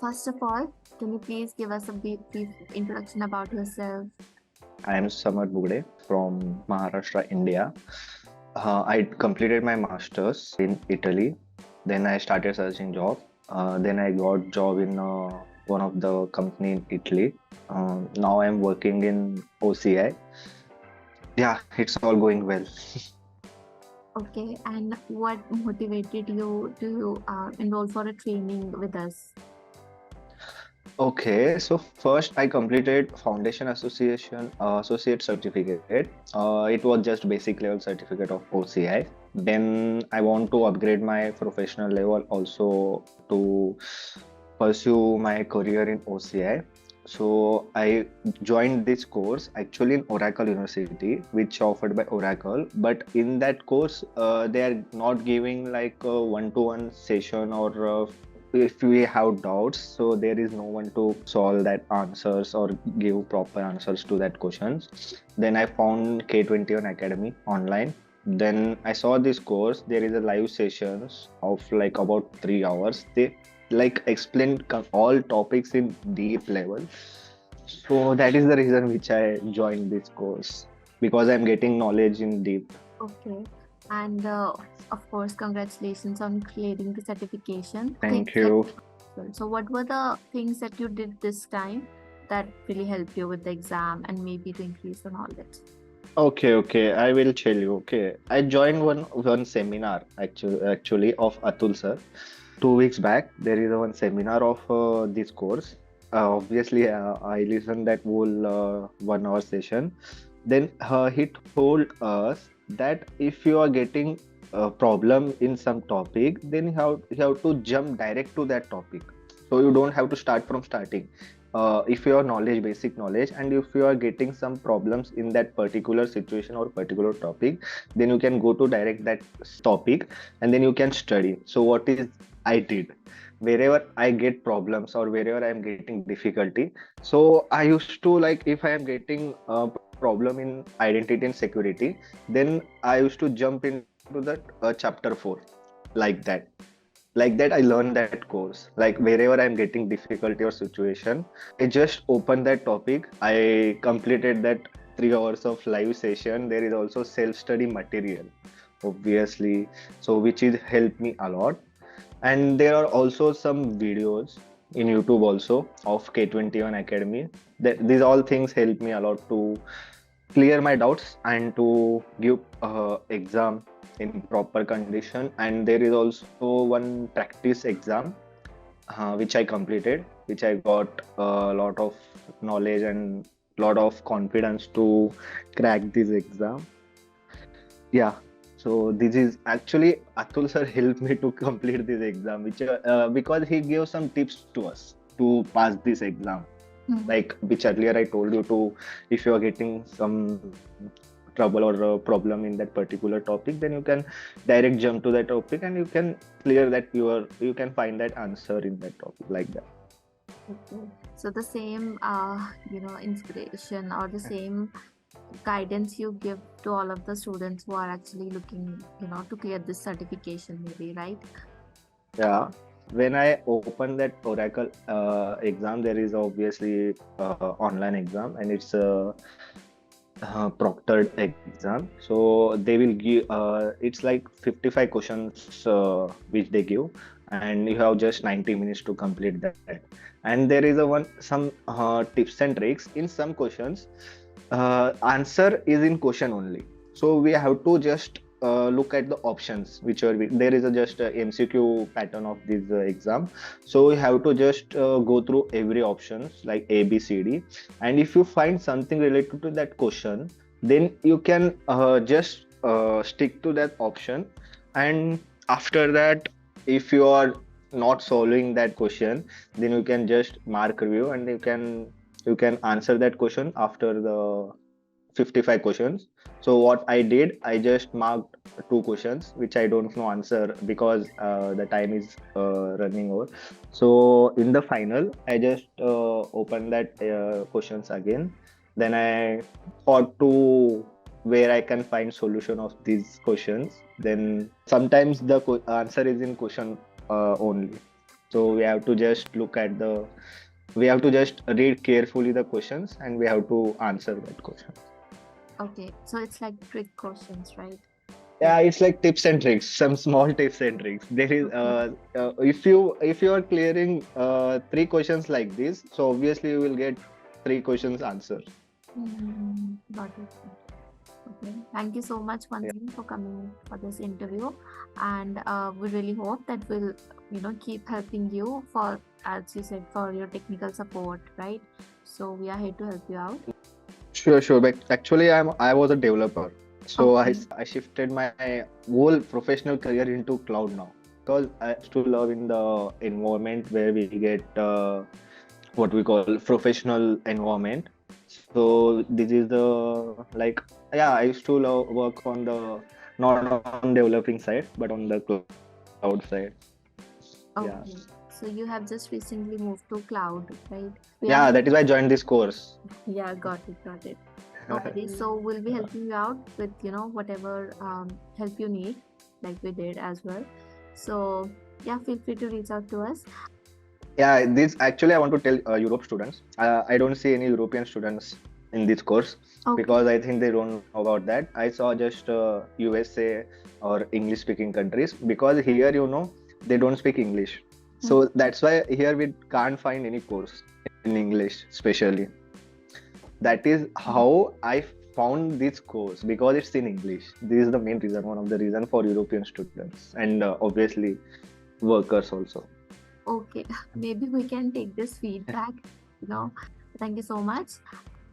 First of all, can you please give us a brief introduction about yourself? I am Samarth Bugade from Maharashtra, India. I completed my masters in Italy. Then I started searching job. Then I got job in one of the company in Italy. Now I'm working in OCI. Yeah, it's all going well. Okay, and what motivated you to enroll for a training with us? Okay, so first I completed Foundation Associate Certificate. It was just basic level certificate of OCI. Then I want to upgrade my professional level also to pursue my career in OCI. So I joined this course actually in Oracle University, which offered by Oracle. But in that course, they are not giving like a one-to-one session or if we have doubts, so there is no one to solve that answers or give proper answers to that questions. Then I found K21 Academy online. Then I saw this course. There is a live sessions of like about 3 hours. They like explain all topics in deep level. So that is the reason which I joined this course because I'm getting knowledge in deep. Okay, and of course, congratulations on clearing the certification. Okay, Thank you. so what were the things that you did this time that really helped you with the exam and maybe to increase the knowledge? Okay. I will tell you. Okay, I joined one seminar actually of Atul sir. 2 weeks back, there is one seminar of this course. Obviously, I listened that whole 1 hour session. Then he told us that if you are getting a problem in some topic, then you have to jump direct to that topic. So you don't have to start from starting. If your knowledge, basic knowledge, and if you are getting some problems in that particular situation or particular topic, then you can go to direct that topic and then you can study. So what is I did? Wherever I get problems or wherever I am getting difficulty, so I used to like if I am getting a problem in identity and security, then I used to jump into that chapter 4 like that. Like that, I learned that course. Like wherever I'm getting difficulty or situation, I just open that topic. I completed that 3 hours of live session. There is also self-study material, obviously, so which is helped me a lot. And there are also some videos in YouTube also of K21 Academy. These all things help me a lot to clear my doubts and to give exam in proper condition. And there is also one practice exam which I completed, which I got a lot of knowledge and lot of confidence to crack this exam. Yeah. So this is actually Atul sir helped me to complete this exam, which because he gave some tips to us to pass this exam. Like which earlier I told you to, if you are getting some trouble or a problem in that particular topic, then you can direct jump to that topic and you can clear that you can find that answer in that topic like that. Okay. So the same, inspiration or the same guidance you give to all of the students who are actually looking, to clear this certification, maybe, right? Yeah. When I open that Oracle exam, there is obviously online exam and it's a proctored exam. So they will give it's like 55 questions which they give, and you have just 90 minutes to complete that. And there is a one some tips and tricks in some questions. Answer is in question only, so we have to just look at the options which are there is a just a MCQ pattern of this exam. So you have to just go through every options like A, B, C, D, and if you find something related to that question, then you can just stick to that option. And after that, if you are not solving that question, then you can just mark review and you can answer that question after the 55 questions. So what I did, I just marked two questions which I don't know answer because the time is running over. So in the final, I just opened that questions again. Then I thought to where I can find solution of these questions. Then sometimes the answer is in question only. So we have to just read carefully the questions and we have to answer that question. Okay, so it's like trick questions, right? Yeah, Like, it's like tips and tricks, some small tips and tricks. There is okay. if you are clearing three questions like this, so obviously you will get three questions answer. Got it. Okay. Thank you so much once Yeah. again for coming for this interview, and we really hope that we'll, keep helping you for, as you said, for your technical support, right? So we are here to help you out. Sure, sure. But actually, I was a developer, so Okay. I shifted my whole professional career into cloud now because I used to love in the environment where we get what we call professional environment. So this is the like yeah, I used to love work on the not on developing side but on the cloud side. Yeah. Okay. So you have just recently moved to cloud, right? We Yeah, are that is why I joined this course. Yeah, got it, got it. No worries. So we'll be helping you out with, whatever help you need, like we did as well. So yeah, feel free to reach out to us. Yeah, this actually I want to tell Europe students. I don't see any European students in this course Okay. because I think they don't know about that. I saw just USA or English speaking countries because here, they don't speak English. Hmm. So that's why here we can't find any course in English, especially. That is how I found this course because it's in English. This is the main reason, one of the reason for European students and obviously workers also. Okay. Maybe we can take this feedback, you know. Thank you so much.